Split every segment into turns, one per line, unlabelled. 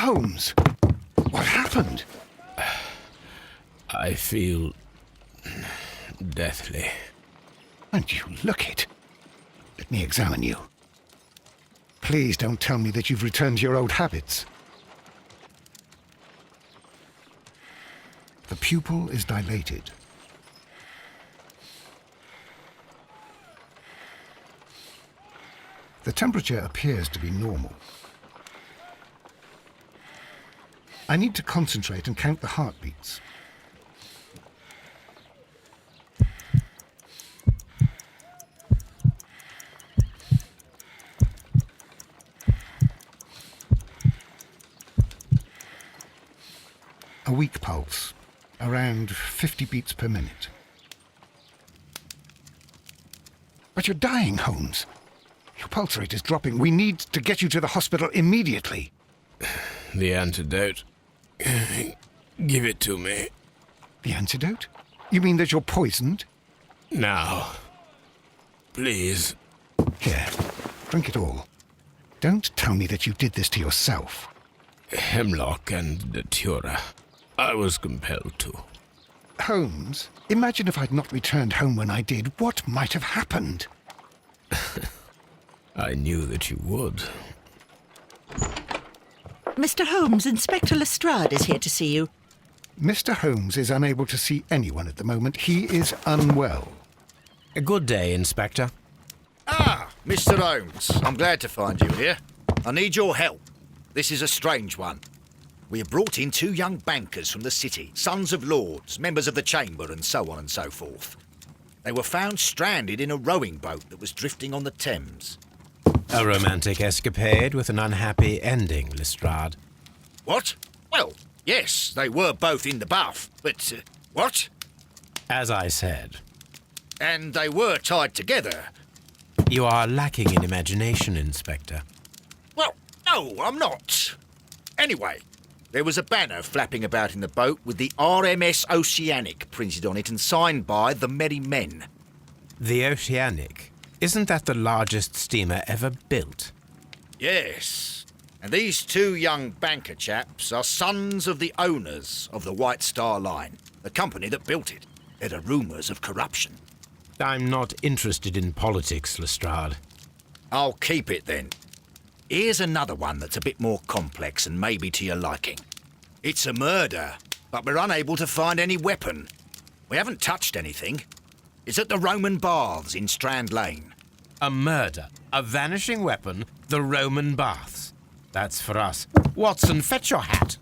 Holmes, what happened?
I feel deathly.
And you look it. Let me examine you. Please don't tell me that you've returned to your old habits. The pupil is dilated. The temperature appears to be normal. I need to concentrate and count the heartbeats. A weak pulse, around 50 beats per minute. But you're dying, Holmes. Your pulse rate is dropping. We need to get you to the hospital immediately.
The antidote. Give it to me.
The antidote? You mean that you're poisoned?
Now. Please.
Here, drink it all. Don't tell me that you did this to yourself.
Hemlock and datura. I was compelled to.
Holmes, imagine if I'd not returned home when I did. What might have happened?
I knew that you would.
Mr. Holmes, Inspector Lestrade is here to see you.
Mr. Holmes is unable to see anyone at the moment. He is unwell.
A good day, Inspector.
Ah, Mr. Holmes. I'm glad to find you here. I need your help. This is a strange one. We have brought in 2 young bankers from the city, sons of lords, members of the Chamber, and so on and so forth. They were found stranded in a rowing boat that was drifting on the Thames.
A romantic escapade with an unhappy ending, Lestrade.
What? Well, yes, they were both in the bath, but, what?
As I said,
And they were tied together.
you are lacking in imagination, Inspector.
Well, no, I'm not. Anyway, there was a banner flapping about in the boat with the RMS Oceanic printed on it and signed by the Merry Men.
The Oceanic. Isn't that the largest steamer ever built?
Yes, and these 2 young banker chaps are sons of the owners of the White Star Line, the company that built it. There are rumours of corruption.
I'm not interested in politics, Lestrade.
I'll keep it then. Here's another one that's a bit more complex and maybe to your liking. It's a murder, but we're unable to find any weapon. We haven't touched anything. It's at the Roman Baths in Strand Lane.
A murder, a vanishing weapon, the Roman Baths. That's for us. Watson, fetch your hat.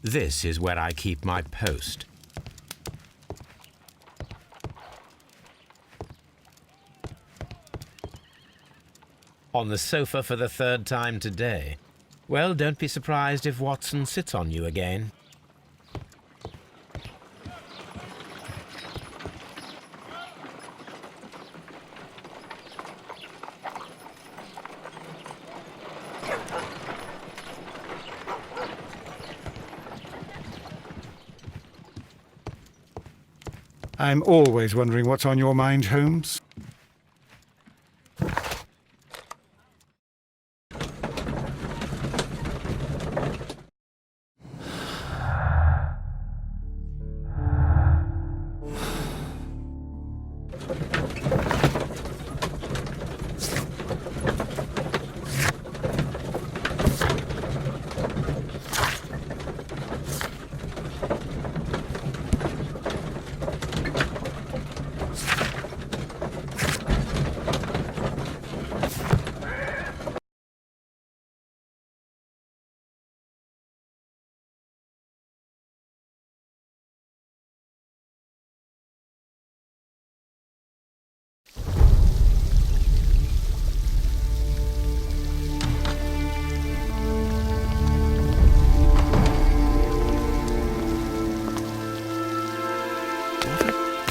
This is where I keep my post. On the sofa for the 3rd time today. Well, don't be surprised if Watson sits on you again.
I'm always wondering what's on your mind, Holmes.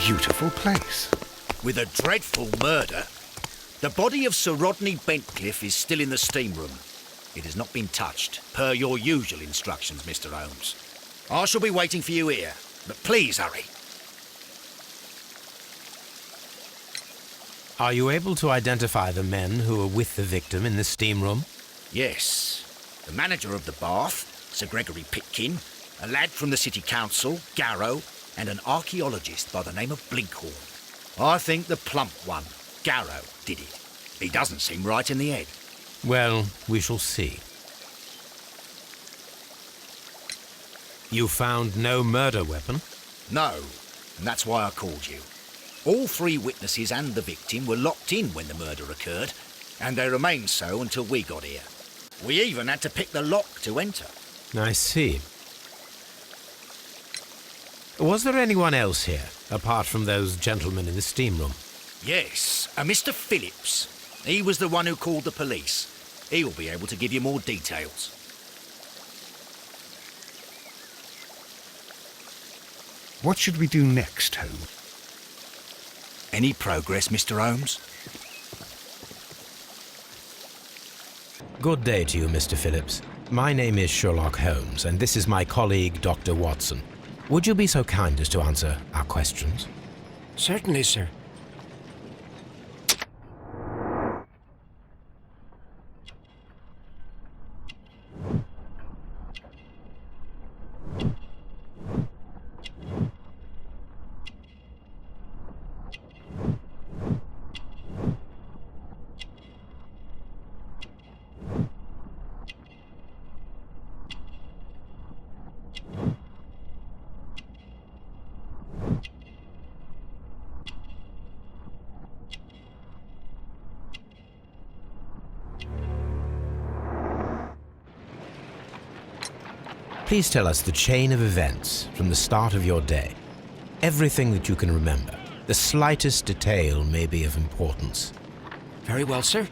Beautiful place.
with a dreadful murder. The body of Sir Rodney Bentcliffe is still in the steam room. It has not been touched, per your usual instructions, Mr. Holmes. I shall be waiting for you here, but please hurry.
Are you able to identify the men who were with the victim in the steam room?
Yes. The manager of the bath, Sir Gregory Pitkin, a lad from the City Council, Garrow, and an archaeologist by the name of Blinkhorn. I think the plump one, Garrow, did it. He doesn't seem right in the head.
Well, we shall see. You found no murder weapon?
No, and that's why I called you. All three witnesses and the victim were locked in when the murder occurred, and they remained so until we got here. We even had to pick the lock to enter.
I see. Was there anyone else here, apart from those gentlemen in the steam room?
Yes, a Mr. Phillips. He was the one who called the police. He'll be able to give you more details.
What should we do next, Holmes?
Any progress, Mr. Holmes?
Good day to you, Mr. Phillips. My name is Sherlock Holmes, and this is my colleague, Dr. Watson. Would you be so kind as to answer our questions?
Certainly, sir.
Please tell us the chain of events from the start of your day. Everything that you can remember. The slightest detail may be of importance.
Very well, sir.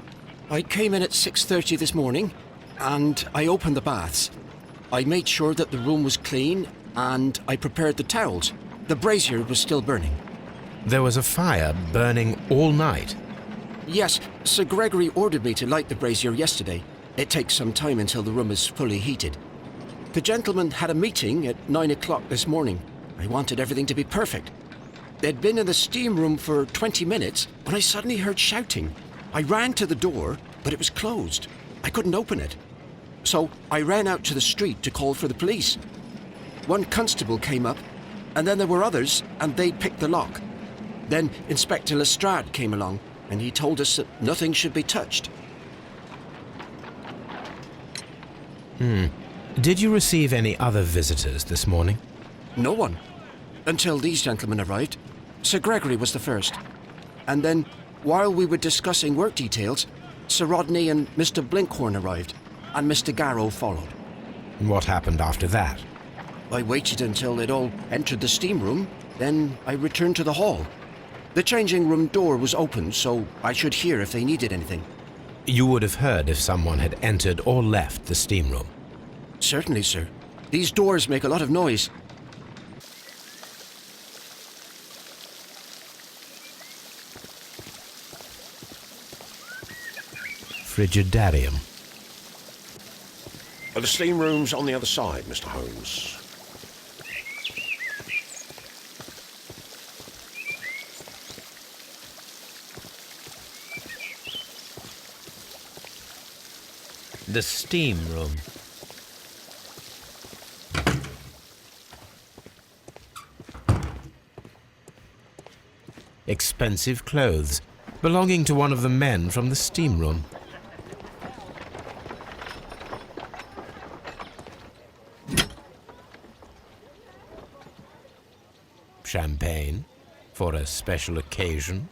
I came in at 6:30 this morning, and I opened the baths. I made sure that the room was clean, and I prepared the towels. The brazier was still burning.
There was a fire burning all night.
Yes, Sir Gregory ordered me to light the brazier yesterday. It takes some time until the room is fully heated. The gentlemen had a meeting at 9 o'clock this morning. I wanted everything to be perfect. They'd been in the steam room for 20 minutes when I suddenly heard shouting. I ran to the door, but it was closed. I couldn't open it. So I ran out to the street to call for the police. One constable came up, and then there were others, and they picked the lock. Then Inspector Lestrade came along, and he told us that nothing should be touched.
Did you receive any other visitors this morning?
No one. Until these gentlemen arrived. Sir Gregory was the first. And then, while we were discussing work details, Sir Rodney and Mr. Blinkhorn arrived, and Mr. Garrow followed.
What happened after that?
I waited until they'd all entered the steam room, then I returned to the hall. The changing room door was open, so I should hear if they needed anything.
You would have heard if someone had entered or left the steam room.
Certainly, sir. These doors make a lot of noise.
Frigidarium.
The steam room's on the other side, Mr. Holmes.
The steam room. Expensive clothes, belonging to one of the men from the steam room. Champagne for a special occasion.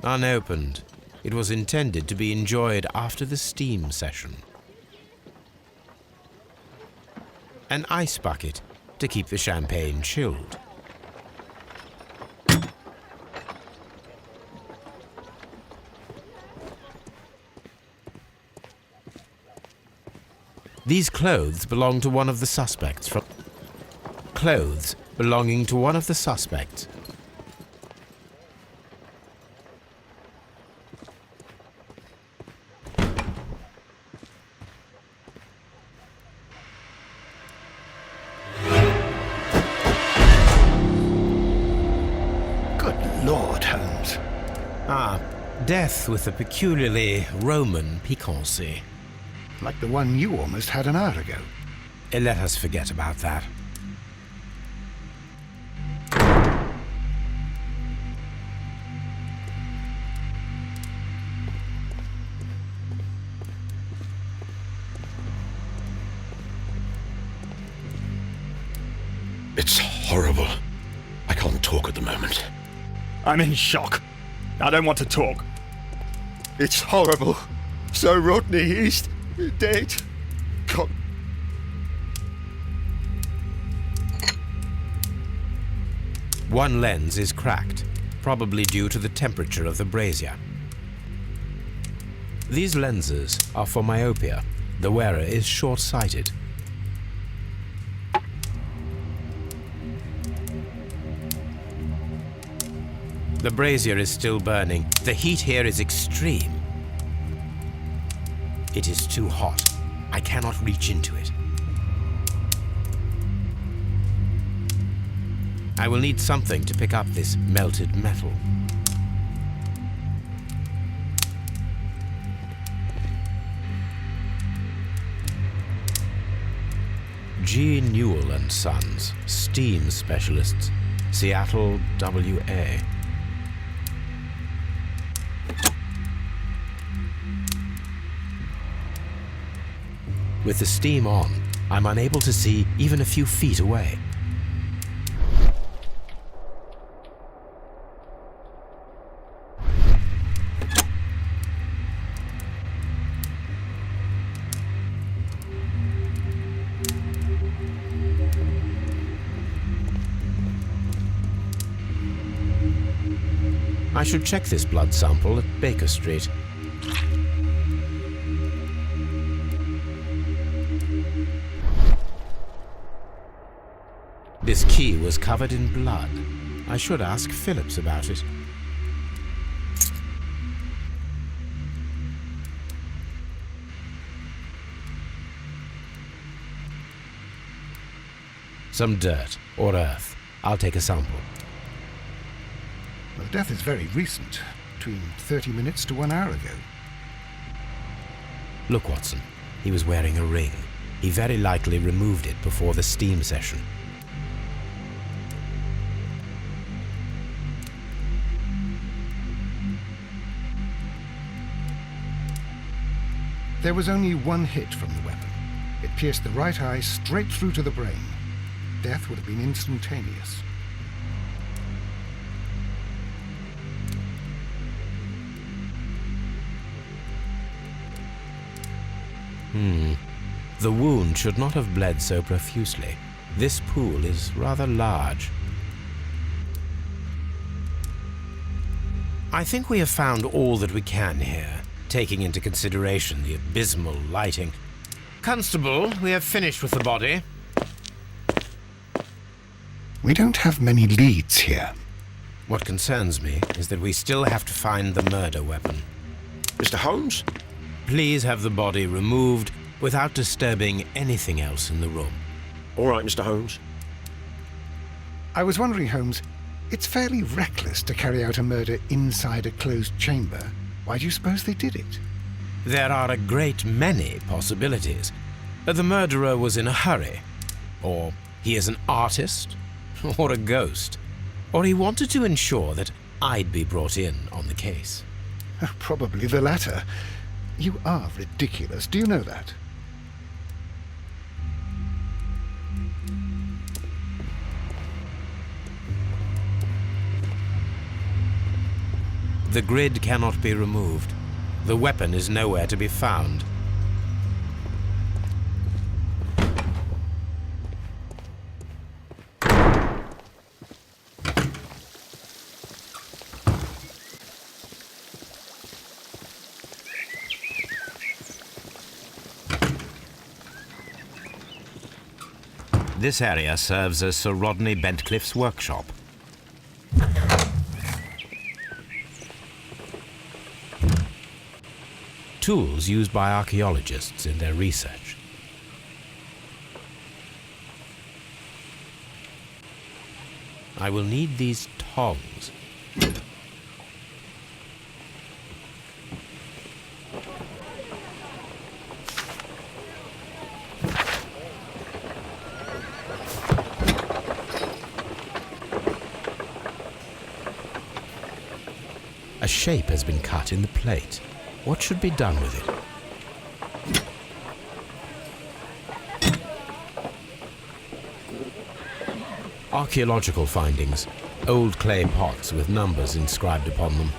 Unopened. It was intended to be enjoyed after the steam session. An ice bucket to keep the champagne chilled. These clothes belong to one of the suspects from... Clothes belonging to one of the suspects
Lord, Holmes.
Ah, death with a peculiarly Roman piquancy.
Like the one you almost had an hour ago.
Let us forget about that.
It's horrible. I can't talk at the moment.
I'm in shock. I don't want to talk. It's horrible. So Rodney, he's dead. God.
One lens is cracked, probably due to the temperature of the brazier. These lenses are for myopia. The wearer is short-sighted. The brazier is still burning. The heat here is extreme. It is too hot. I cannot reach into it. I will need something to pick up this melted metal. G. Newell and Sons, steam specialists, Seattle, WA. With the steam on, I'm unable to see even a few feet away. I should check this blood sample at Baker Street. This key was covered in blood. I should ask Phillips about it. Some dirt or earth. I'll take a sample.
Well, death is very recent. Between 30 minutes to 1 hour ago.
Look, Watson. He was wearing a ring. He very likely removed it before the steam session.
There was only one hit from the weapon. It pierced the right eye straight through to the brain. Death would have been instantaneous.
The wound should not have bled so profusely. This pool is rather large. I think we have found all that we can here, taking into consideration the abysmal lighting. Constable, we have finished with the body.
We don't have many leads here.
What concerns me is that we still have to find the murder weapon.
Mr. Holmes?
Please have the body removed without disturbing anything else in the room.
All right, Mr. Holmes.
I was wondering, Holmes, it's fairly reckless to carry out a murder inside a closed chamber. Why do you suppose they did it?
There are a great many possibilities. The murderer was in a hurry, or he is an artist, or a ghost, or he wanted to ensure that I'd be brought in on the case.
Probably the latter. You are ridiculous. Do you know that?
The grid cannot be removed. The weapon is nowhere to be found. This area serves as Sir Rodney Bentcliffe's workshop. Tools used by archaeologists in their research. I will need these tongs. A shape has been cut in the plate. What should be done with it? Archaeological findings. Old clay pots with numbers inscribed upon them.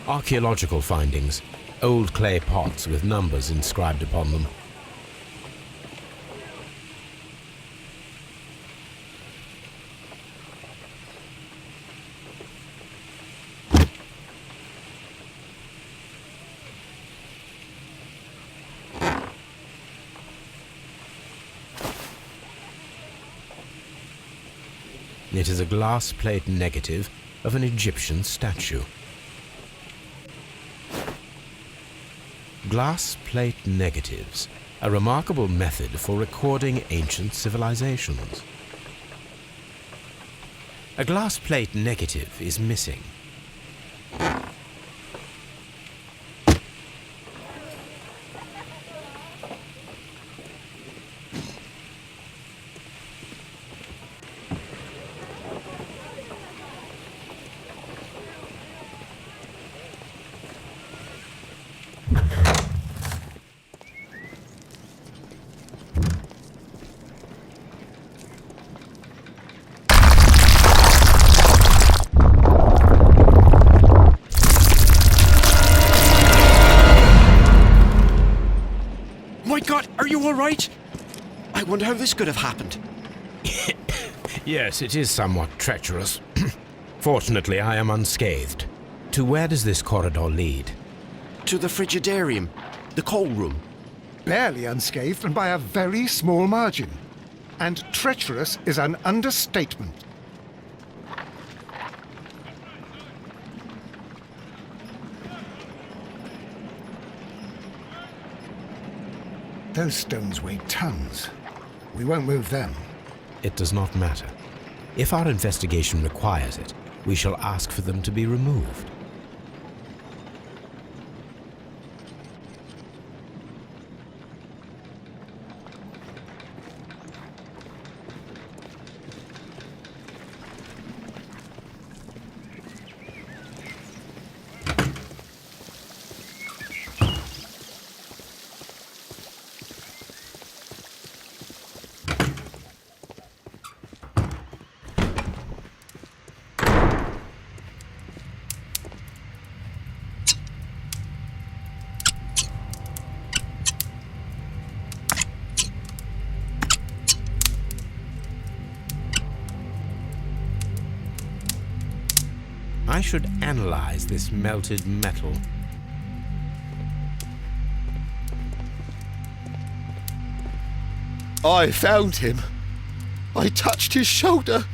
Archaeological findings. Old clay pots with numbers inscribed upon them. It is a glass plate negative of an Egyptian statue. Glass plate negatives, a remarkable method for recording ancient civilizations. A glass plate negative is missing.
My God, are you all right? I wonder how this could have happened.
Yes, it is somewhat treacherous. Fortunately, I am unscathed. To where does this corridor lead?
To the frigidarium, the coal room.
Barely unscathed and by a very small margin. And treacherous is an understatement. Those stones weigh tons. We won't move them.
It does not matter. If our investigation requires it, we shall ask for them to be removed. I should analyze this melted metal.
I found him. I touched his shoulder,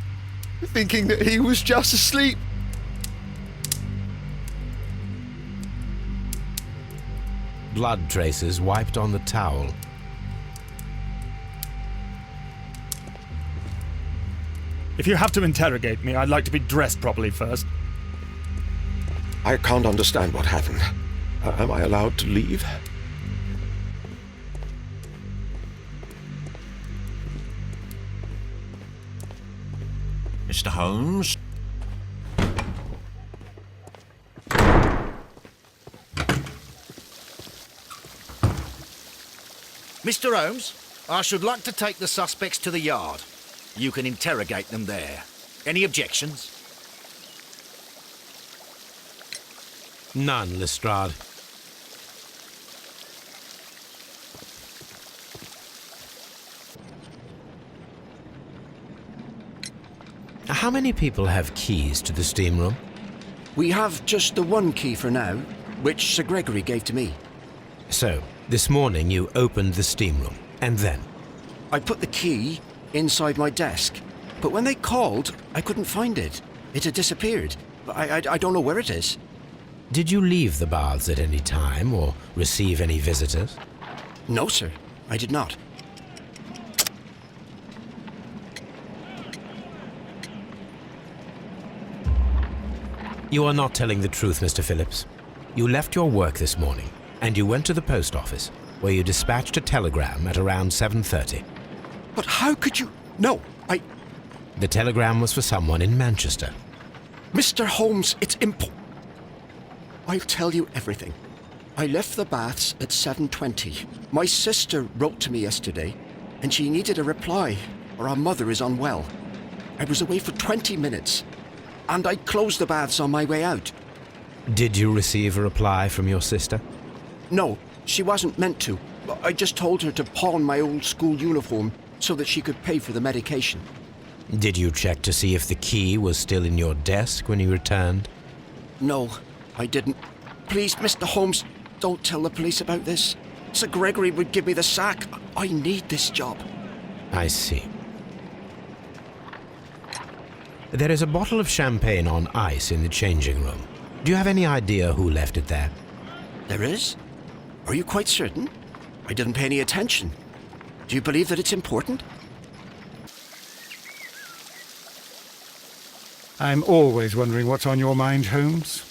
thinking that he was just asleep.
Blood traces wiped on the towel.
If you have to interrogate me, I'd like to be dressed properly first.
I can't understand what happened. Am I allowed to leave?
Mr. Holmes? Mr. Holmes, I should like to take the suspects to the yard. You can interrogate them there. Any objections?
None, Lestrade. How many people have keys to the steam room?
We have just the one key for now, which Sir Gregory gave to me.
So, this morning you opened the steam room, and then?
I put the key inside my desk, but when they called, I couldn't find it. It had disappeared. I don't know where it is.
Did you leave the baths at any time, or receive any visitors?
No, sir, I did not.
You are not telling the truth, Mr. Phillips. You left your work this morning, and you went to the post office, where you dispatched a telegram at around 7:30.
But how could you... No,
The telegram was for someone in Manchester.
Mr. Holmes, it's I'll tell you everything. I left the baths at 7:20. My sister wrote to me yesterday, and she needed a reply, or our mother is unwell. I was away for 20 minutes, and I closed the baths on my way out.
Did you receive a reply from your sister?
No, she wasn't meant to. I just told her to pawn my old school uniform so that she could pay for the medication.
Did you check to see if the key was still in your desk when you returned?
No, I didn't. Please, Mr. Holmes, don't tell the police about this. Sir Gregory would give me the sack. I need this job.
I see. There is a bottle of champagne on ice in the changing room. Do you have any idea who left it there?
There is? Are you quite certain? I didn't pay any attention. Do you believe that it's important?
I'm always wondering what's on your mind, Holmes.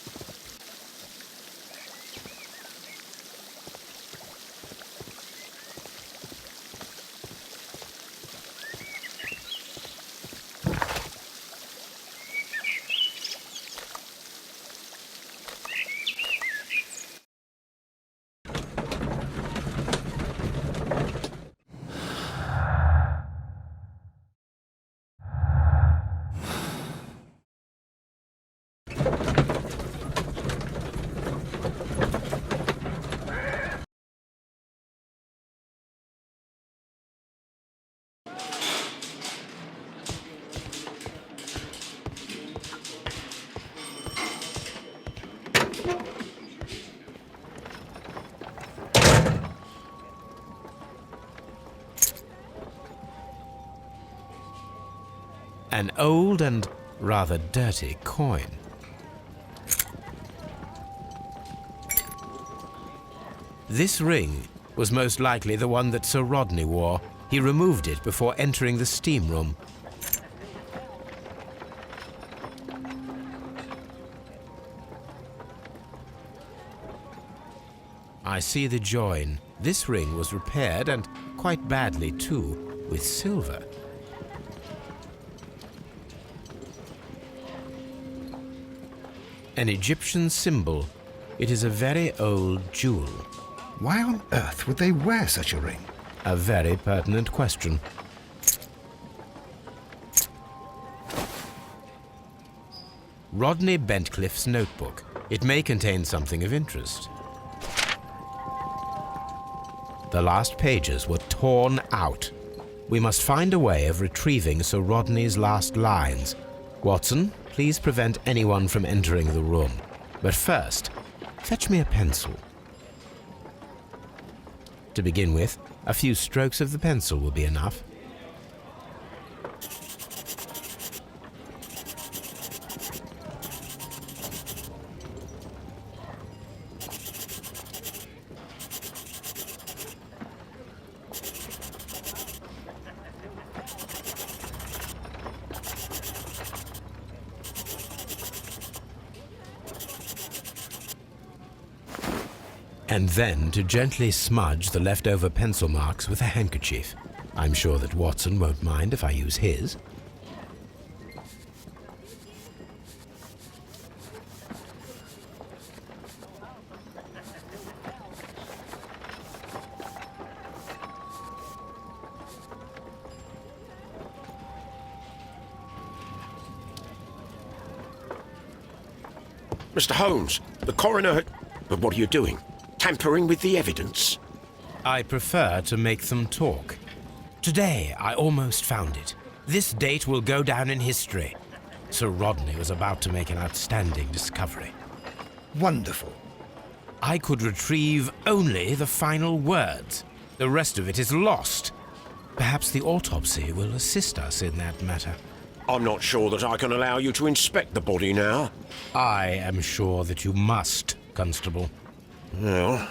An old and rather dirty coin. This ring was most likely the one that Sir Rodney wore. He removed it before entering the steam room. I see the join. This ring was repaired, and quite badly too, with silver. An Egyptian symbol. It is a very old jewel.
Why on earth would they wear such a ring?
A very pertinent question. Rodney Bentcliffe's notebook. It may contain something of interest. The last pages were torn out. We must find a way of retrieving Sir Rodney's last lines. Watson, please prevent anyone from entering the room. But first, fetch me a pencil. To begin with, a few strokes of the pencil will be enough. And then to gently smudge the leftover pencil marks with a handkerchief. I'm sure that Watson won't mind if I use his.
Mr. Holmes, The coroner had... But what are you doing? Tampering with the evidence?
I prefer to make them talk. Today, I almost found it. This date will go down in history. Sir Rodney was about to make an outstanding discovery.
Wonderful.
I could retrieve only the final words. The rest of it is lost. Perhaps the autopsy will assist us in that matter.
I'm not sure that I can allow you to inspect the body now.
I am sure that you must, Constable.
Well...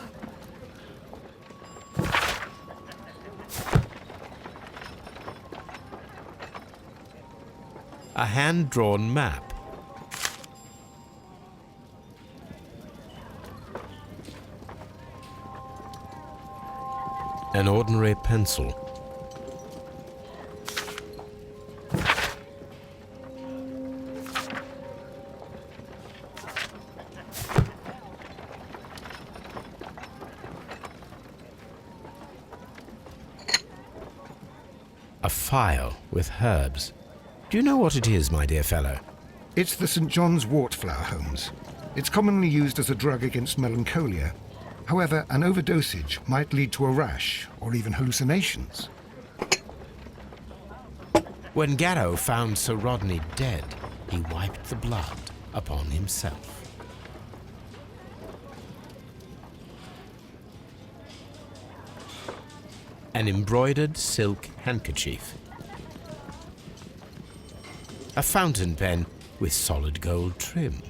A hand-drawn map. An ordinary pencil. A file with herbs. Do you know what it is, my dear fellow?
It's the St. John's wort flower, Holmes. It's commonly used as a drug against melancholia. However, an overdosage might lead to a rash or even hallucinations.
When Garrow found Sir Rodney dead, he wiped the blood upon himself. An embroidered silk handkerchief. A fountain pen with solid gold trim.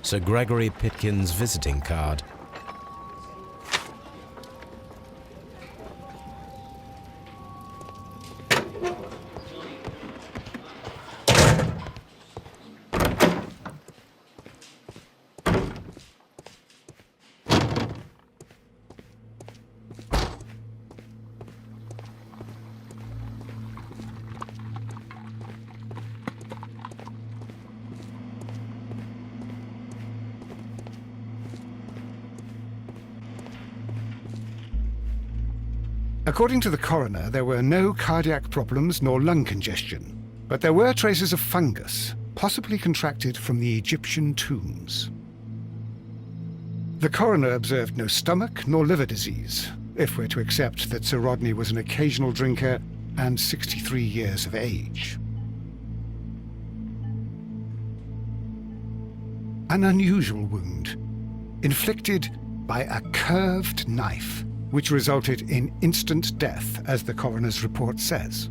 Sir Gregory Pitkin's visiting card.
According to the coroner, there were no cardiac problems nor lung congestion, but there were traces of fungus, possibly contracted from the Egyptian tombs. The coroner observed no stomach nor liver disease, if we're to accept that Sir Rodney was an occasional drinker and 63 years of age. An unusual wound, inflicted by a curved knife, which resulted in instant death, as the coroner's report says.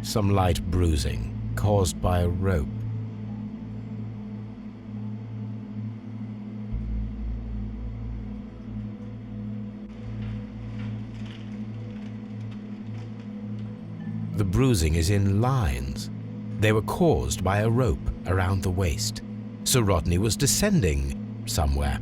Some light bruising caused by a rope. The bruising is in lines. They were caused by a rope around the waist. Sir Rodney was descending somewhere.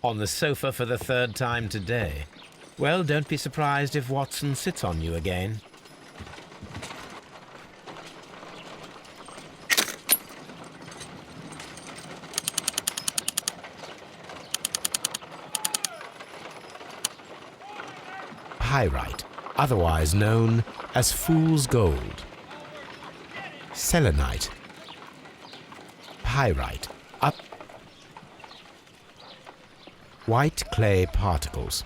On the sofa for the third time today. Well, don't be surprised if Watson sits on you again. Pyrite, otherwise known as fool's gold. Selenite. Pyrite. White clay particles.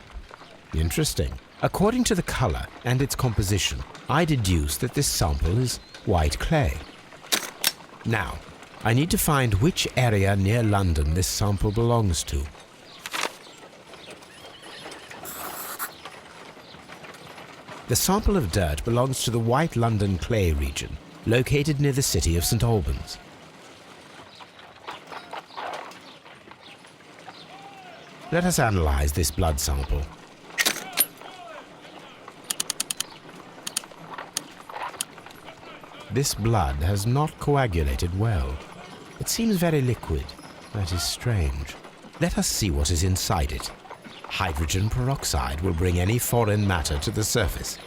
Interesting. According to the color and its composition, I deduce that this sample is white clay. Now, I need to find which area near London this sample belongs to. The sample of dirt belongs to the White London clay region, located near the city of St. Albans. Let us analyze this blood sample. This blood has not coagulated well. It seems very liquid. That is strange. Let us see what is inside it. Hydrogen peroxide will bring any foreign matter to the surface.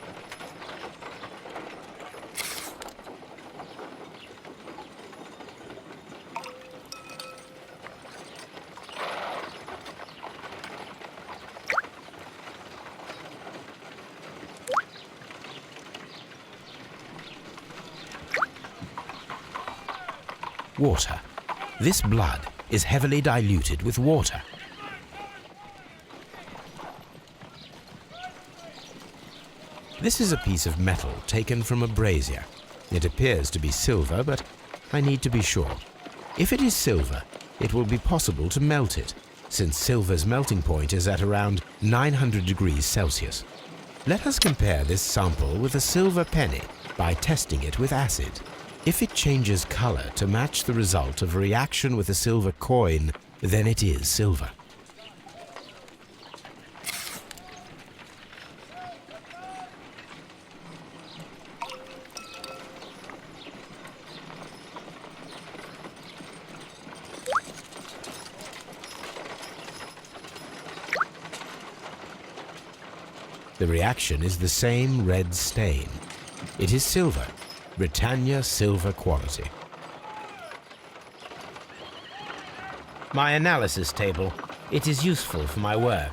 Water. This blood is heavily diluted with water. This is a piece of metal taken from a brazier. It appears to be silver, but I need to be sure. If it is silver, it will be possible to melt it, since silver's melting point is at around 900 degrees Celsius. Let us compare this sample with a silver penny by testing it with acid. If it changes color to match the result of a reaction with a silver coin, then it is silver. The reaction is the same red stain. It is silver, Britannia silver quality. My analysis table. It is useful for my work.